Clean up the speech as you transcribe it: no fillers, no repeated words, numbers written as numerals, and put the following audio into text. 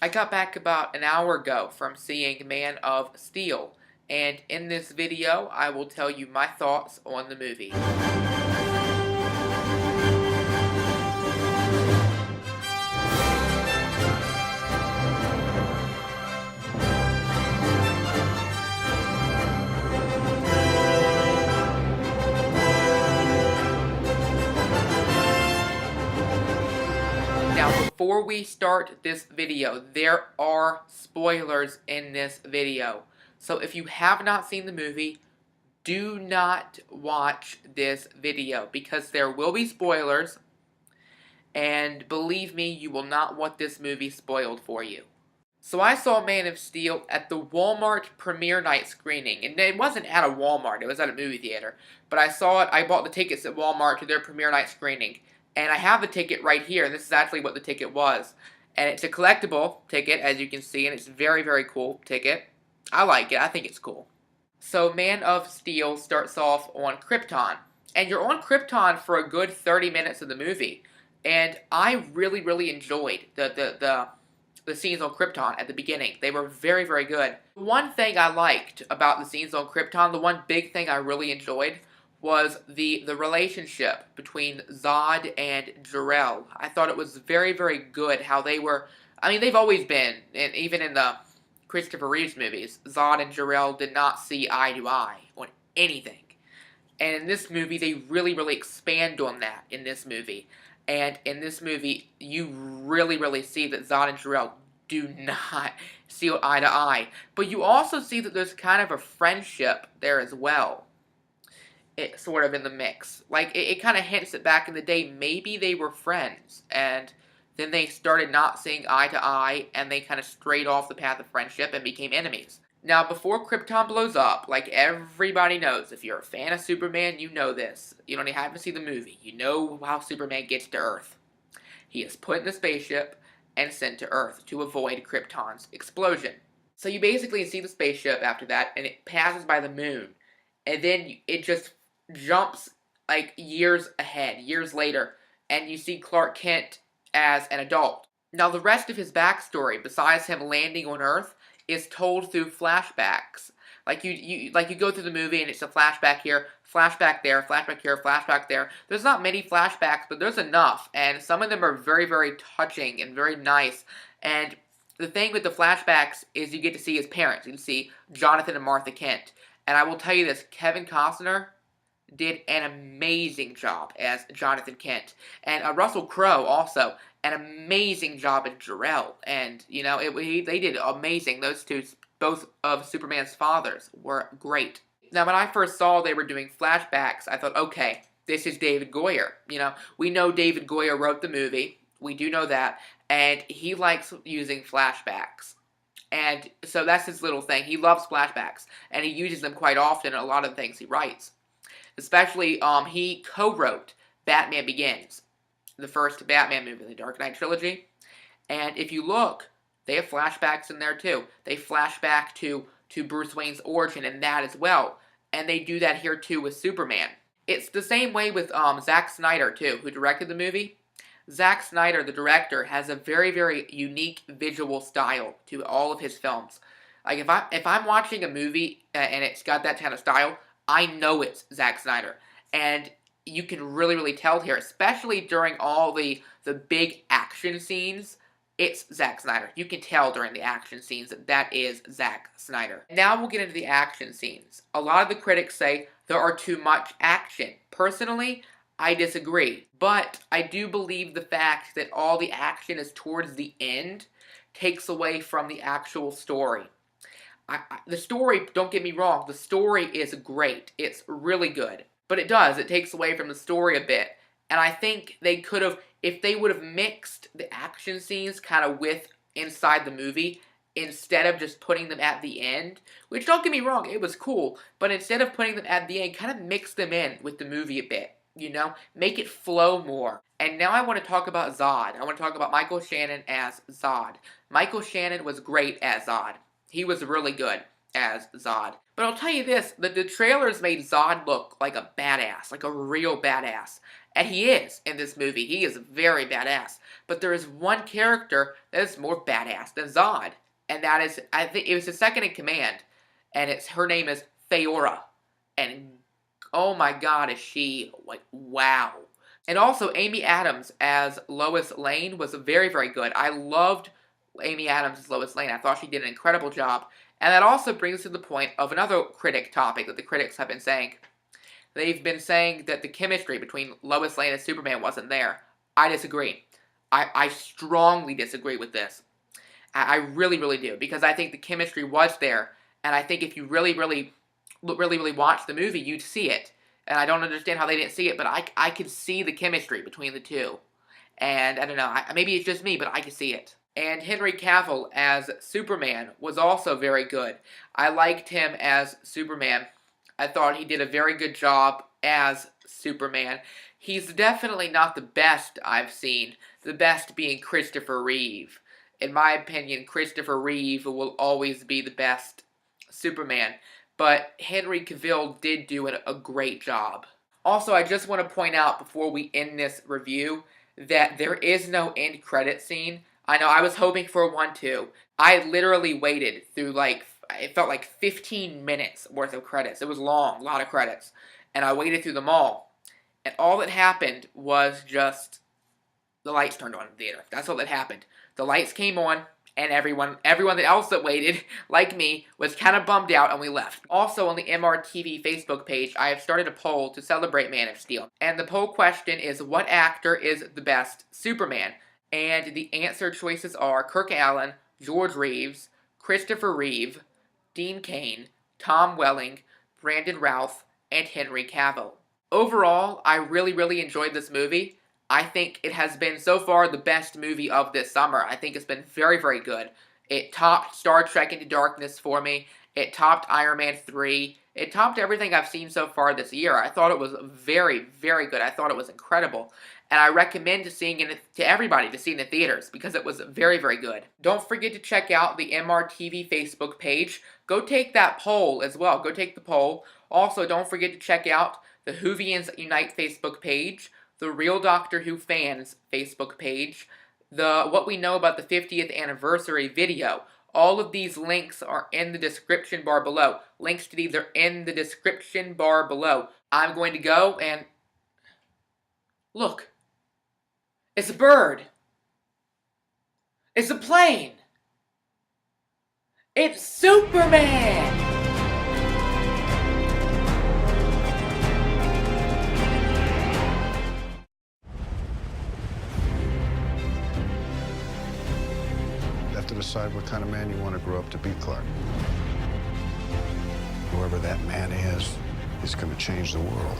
I got back about an hour ago from seeing Man of Steel, and in this video, I will tell you my thoughts on the movie. Now, before we start this video, there are spoilers in this video. So if you have not seen the movie, do not watch this video because there will be spoilers, and believe me, you will not want this movie spoiled for you. So I saw Man of Steel at the Walmart premiere night screening, and it wasn't at a Walmart, it was at a movie theater. But I saw it, I bought the tickets at Walmart to their premiere night screening, and I have the ticket right here, and this is actually what the ticket was. And it's a collectible ticket, as you can see, and it's a very, very cool ticket. I like it, I think it's cool. So Man of Steel starts off on Krypton, and you're on Krypton for a good 30 minutes of the movie. And I really, really enjoyed the scenes on Krypton at the beginning. They were very, very good. One thing I liked about the scenes on Krypton, the one big thing I really enjoyed, was the relationship between Zod and Jor-El. I thought it was very, very good how they were. I mean, they've always been, and even in the Christopher Reeves movies, Zod and Jor-El did not see eye to eye on anything. And in this movie, they really, really expand on that in this movie. And in this movie, you really, really see that Zod and Jor-El do not see eye to eye. But you also see that there's kind of a friendship there as well. It's sort of in the mix. Like, it kind of hints that back in the day, maybe they were friends. And then they started not seeing eye to eye, and they kind of strayed off the path of friendship and became enemies. Now, before Krypton blows up, like everybody knows, if you're a fan of Superman, you know this. You don't even have to see the movie. You know how Superman gets to Earth. He is put in a spaceship and sent to Earth to avoid Krypton's explosion. So you basically see the spaceship after that, and it passes by the moon. And then it just jumps like years ahead, years later, and you see Clark Kent as an adult. Now, the rest of his backstory, besides him landing on Earth, is told through flashbacks. Like you go through the movie and it's a flashback here, flashback there, flashback here, flashback there. There's not many flashbacks, but there's enough, and some of them are very, very touching and very nice. And the thing with the flashbacks is you get to see his parents. You can see Jonathan and Martha Kent. And I will tell you this, Kevin Costner did an amazing job as Jonathan Kent. And Russell Crowe also, an amazing job as Jor-El. And, you know, they did amazing. Those two, both of Superman's fathers, were great. Now, when I first saw they were doing flashbacks, I thought, okay, this is David Goyer. You know, we know David Goyer wrote the movie. We do know that. And he likes using flashbacks. And so that's his little thing. He loves flashbacks. And he uses them quite often in a lot of the things he writes. Especially, he co-wrote Batman Begins, the first Batman movie, the Dark Knight trilogy. And if you look, they have flashbacks in there too. They flash back to Bruce Wayne's origin in that as well. And they do that here too with Superman. It's the same way with Zack Snyder too, who directed the movie. Zack Snyder, the director, has a very, very unique visual style to all of his films. Like if I'm watching a movie and it's got that kind of style, I know it's Zack Snyder. And you can really, really tell here, especially during all the big action scenes, it's Zack Snyder. You can tell during the action scenes that is Zack Snyder. Now we'll get into the action scenes. A lot of the critics say there are too much action. Personally, I disagree. But I do believe the fact that all the action is towards the end takes away from the actual story. The story, don't get me wrong, the story is great. It's really good. But it takes away from the story a bit. And I think they could have, if they would have mixed the action scenes kind of with inside the movie, instead of just putting them at the end, which don't get me wrong, it was cool, but instead of putting them at the end, kind of mix them in with the movie a bit, you know? Make it flow more. And now I want to talk about Zod. I want to talk about Michael Shannon as Zod. Michael Shannon was great as Zod. He was really good as Zod. But I'll tell you this, the trailers made Zod look like a badass, like a real badass. And he is in this movie. He is very badass. But there is one character that is more badass than Zod. And that is, I think it was the second in command. And her name is Faora. And oh my god, is she, like, wow. And also, Amy Adams as Lois Lane was very, very good. I loved Amy Adams as Lois Lane. I thought she did an incredible job. And that also brings us to the point of another critic topic that the critics have been saying. They've been saying that the chemistry between Lois Lane and Superman wasn't there. I disagree. I strongly disagree with this. I really, really do. Because I think the chemistry was there. And I think if you really watch the movie, you'd see it. And I don't understand how they didn't see it, but I could see the chemistry between the two. And I don't know, maybe it's just me, but I could see it. And Henry Cavill as Superman was also very good. I liked him as Superman. I thought he did a very good job as Superman. He's definitely not the best I've seen. The best being Christopher Reeve. In my opinion, Christopher Reeve will always be the best Superman. But Henry Cavill did do a great job. Also, I just want to point out before we end this review that there is no end credit scene. I know, I was hoping for one too. I literally waited through it felt like 15 minutes worth of credits. It was long, a lot of credits. And I waited through them all. And all that happened was just the lights turned on in the theater. That's all that happened. The lights came on, and everyone else that waited, like me, was kind of bummed out, and we left. Also, on the MRTV Facebook page, I have started a poll to celebrate Man of Steel. And the poll question is, what actor is the best Superman? And the answer choices are Kirk Allen, George Reeves, Christopher Reeve, Dean Cain, Tom Welling, Brandon Routh, and Henry Cavill. Overall, I really enjoyed this movie. I think it has been, so far, the best movie of this summer. I think it's been very good. It topped Star Trek Into Darkness for me. It topped Iron Man 3. It topped everything I've seen so far this year. I thought it was very good. I thought it was incredible. And I recommend seeing it to everybody to see in the theaters because it was very good. Don't forget to check out the MRTV Facebook page. Go take that poll as well. Go take the poll. Also, don't forget to check out the Whovians Unite Facebook page, the Real Doctor Who Fans Facebook page, the What We Know About the 50th Anniversary video. All of these links are in the description bar below. Links to these are in the description bar below. I'm going to go and... Look. It's a bird. It's a plane. It's Superman! You have to decide what kind of man you want to grow up to be, Clark. Whoever that man is going to change the world.